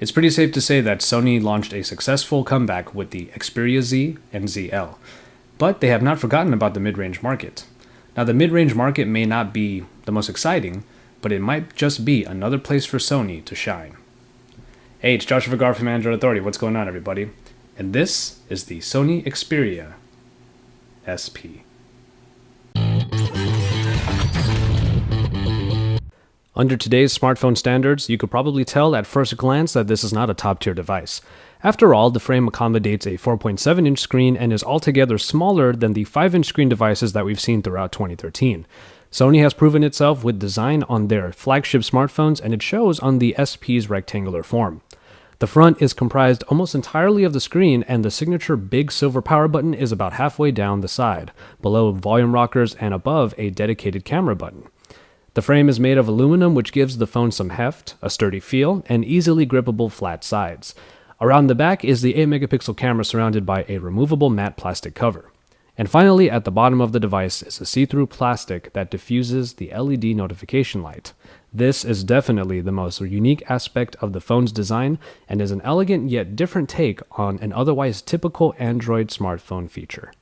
It's pretty safe to say that Sony launched a successful comeback with the Xperia Z and ZL, but they have not forgotten about the mid-range market. Now, the mid-range market may not be the most exciting, but it might just be another place for Sony to shine. Hey, it's Joshua Vergara from Android Authority. What's going on, everybody? And this is the Sony Xperia SP. Under today's smartphone standards, you could probably tell at first glance that this is not a top-tier device. After all, the frame accommodates a 4.7-inch screen and is altogether smaller than the 5-inch screen devices that we've seen throughout 2013. Sony has proven itself with design on their flagship smartphones, and it shows on the SP's rectangular form. The front is comprised almost entirely of the screen, and the signature big silver power button is about halfway down the side, below volume rockers and above a dedicated camera button. The frame is made of aluminum, which gives the phone some heft, a sturdy feel, and easily grippable flat sides. Around the back is the 8-megapixel camera surrounded by a removable matte plastic cover. And finally, at the bottom of the device is a see-through plastic that diffuses the LED notification light. This is definitely the most unique aspect of the phone's design and is an elegant yet different take on an otherwise typical Android smartphone feature.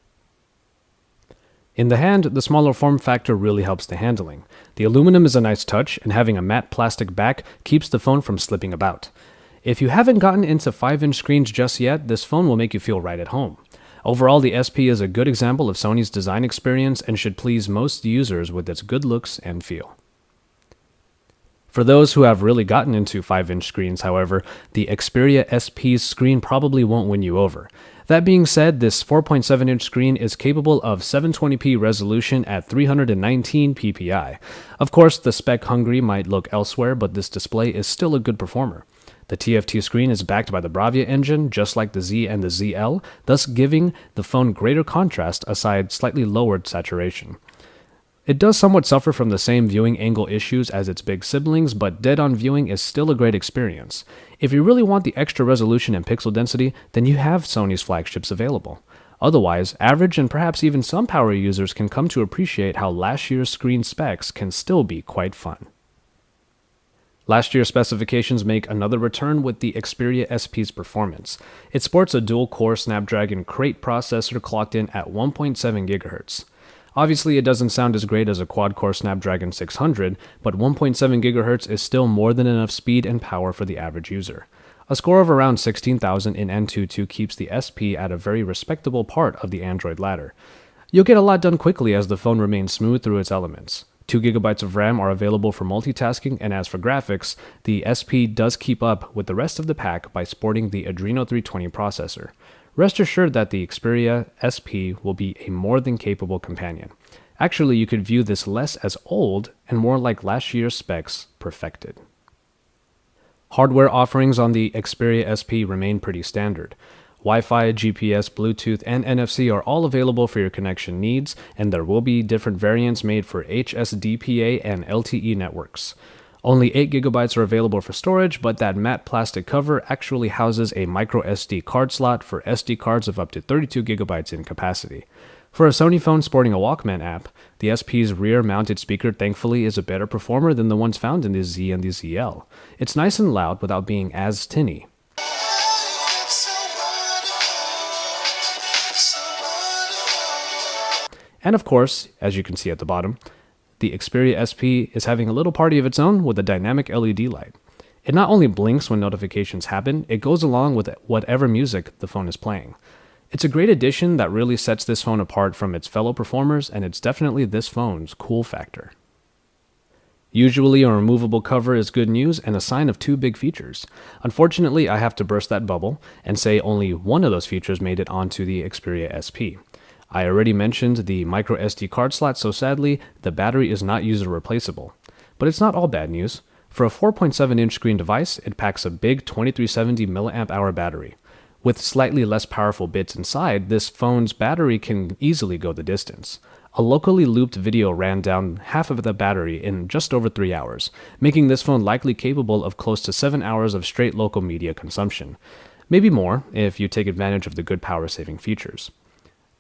In the hand, the smaller form factor really helps the handling. The aluminum is a nice touch, and having a matte plastic back keeps the phone from slipping about. If you haven't gotten into 5-inch screens just yet, this phone will make you feel right at home. Overall, the SP is a good example of Sony's design experience and should please most users with its good looks and feel. For those who have really gotten into 5-inch screens, however, the Xperia SP's screen probably won't win you over. That being said, this 4.7-inch screen is capable of 720p resolution at 319 ppi. Of course, the spec-hungry might look elsewhere, but this display is still a good performer. The TFT screen is backed by the Bravia engine, just like the Z and the ZL, thus giving the phone greater contrast aside slightly lowered saturation. It does somewhat suffer from the same viewing angle issues as its big siblings, but dead-on viewing is still a great experience. If you really want the extra resolution and pixel density, then you have Sony's flagships available. Otherwise, average and perhaps even some power users can come to appreciate how last year's screen specs can still be quite fun. Last year's specifications make another return with the Xperia SP's performance. It sports a dual-core Snapdragon Crate processor clocked in at 1.7 GHz. Obviously, it doesn't sound as great as a quad-core Snapdragon 600, but 1.7 GHz is still more than enough speed and power for the average user. A score of around 16,000 in Antutu keeps the SP at a very respectable part of the Android ladder. You'll get a lot done quickly as the phone remains smooth through its elements. 2 GB of RAM are available for multitasking, and as for graphics, the SP does keep up with the rest of the pack by sporting the Adreno 320 processor. Rest assured that the Xperia SP will be a more than capable companion. Actually, you could view this less as old and more like last year's specs perfected. Hardware offerings on the Xperia SP remain pretty standard. Wi-Fi, GPS, Bluetooth, and NFC are all available for your connection needs, and there will be different variants made for HSDPA and LTE networks. Only 8 GB are available for storage, but that matte plastic cover actually houses a micro SD card slot for SD cards of up to 32 GB in capacity. For a Sony phone sporting a Walkman app, the SP's rear-mounted speaker thankfully is a better performer than the ones found in the Z and the ZL. It's nice and loud without being as tinny. And of course, as you can see at the bottom, the Xperia SP is having a little party of its own with a dynamic LED light. It not only blinks when notifications happen, it goes along with whatever music the phone is playing. It's a great addition that really sets this phone apart from its fellow performers, and it's definitely this phone's cool factor. Usually, a removable cover is good news and a sign of two big features. Unfortunately, I have to burst that bubble and say only one of those features made it onto the Xperia SP. I already mentioned the micro SD card slot, so sadly, the battery is not user replaceable. But it's not all bad news. For a 4.7-inch screen device, it packs a big 2370 mAh battery. With slightly less powerful bits inside, this phone's battery can easily go the distance. A locally looped video ran down half of the battery in just over 3 hours, making this phone likely capable of close to 7 hours of straight local media consumption. Maybe more, if you take advantage of the good power-saving features.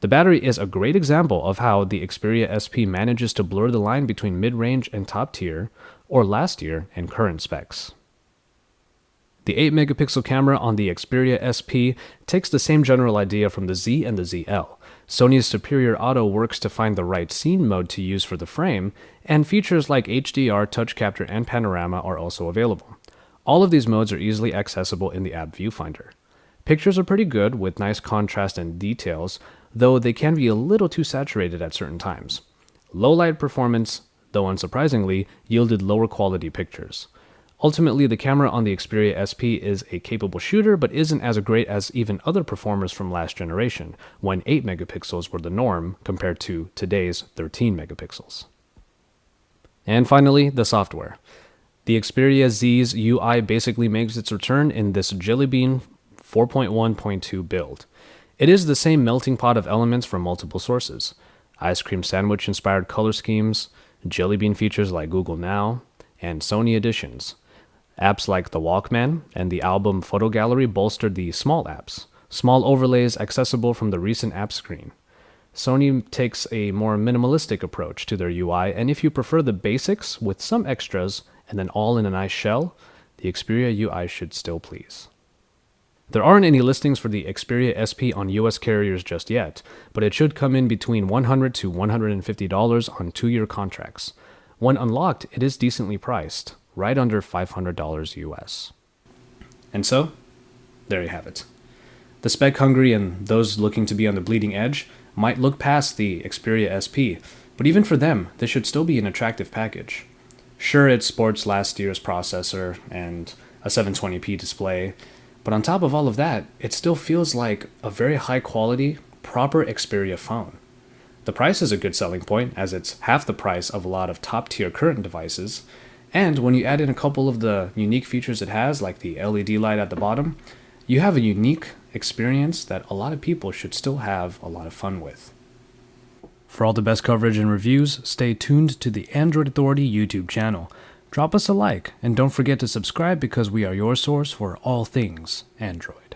The battery is a great example of how the Xperia SP manages to blur the line between mid-range and top tier, or last year and current specs. The 8 megapixel camera on the Xperia SP takes the same general idea from the Z and the ZL. Sony's superior auto works to find the right scene mode to use for the frame, and features like HDR, touch capture, and panorama are also available. All of these modes are easily accessible in the app viewfinder. Pictures are pretty good with nice contrast and details, though they can be a little too saturated at certain times. Low light performance, though unsurprisingly, yielded lower quality pictures. Ultimately, the camera on the Xperia SP is a capable shooter, but isn't as great as even other performers from last generation, when 8 megapixels were the norm compared to today's 13 megapixels. And finally, the software. The Xperia Z's UI basically makes its return in this Jelly Bean 4.1.2 build. It is the same melting pot of elements from multiple sources. Ice cream sandwich inspired color schemes, Jelly Bean features like Google Now, and Sony additions. Apps like the Walkman and the album photo gallery bolstered the small apps, small overlays accessible from the recent app screen. Sony takes a more minimalistic approach to their UI, and if you prefer the basics with some extras and then all in a nice shell, the Xperia UI should still please. There aren't any listings for the Xperia SP on US carriers just yet, but it should come in between $100 to $150 on 2-year contracts. When unlocked, it is decently priced, right under $500 US. And so, there you have it. The spec hungry and those looking to be on the bleeding edge might look past the Xperia SP, but even for them, this should still be an attractive package. Sure, it sports last year's processor and a 720p display, but on top of all of that, it still feels like a very high quality, proper Xperia phone. The price is a good selling point, as it's half the price of a lot of top-tier current devices, and when you add in a couple of the unique features it has, like the LED light at the bottom, you have a unique experience that a lot of people should still have a lot of fun with. For all the best coverage and reviews, stay tuned to the Android Authority YouTube channel. Drop us a like, and don't forget to subscribe because we are your source for all things Android.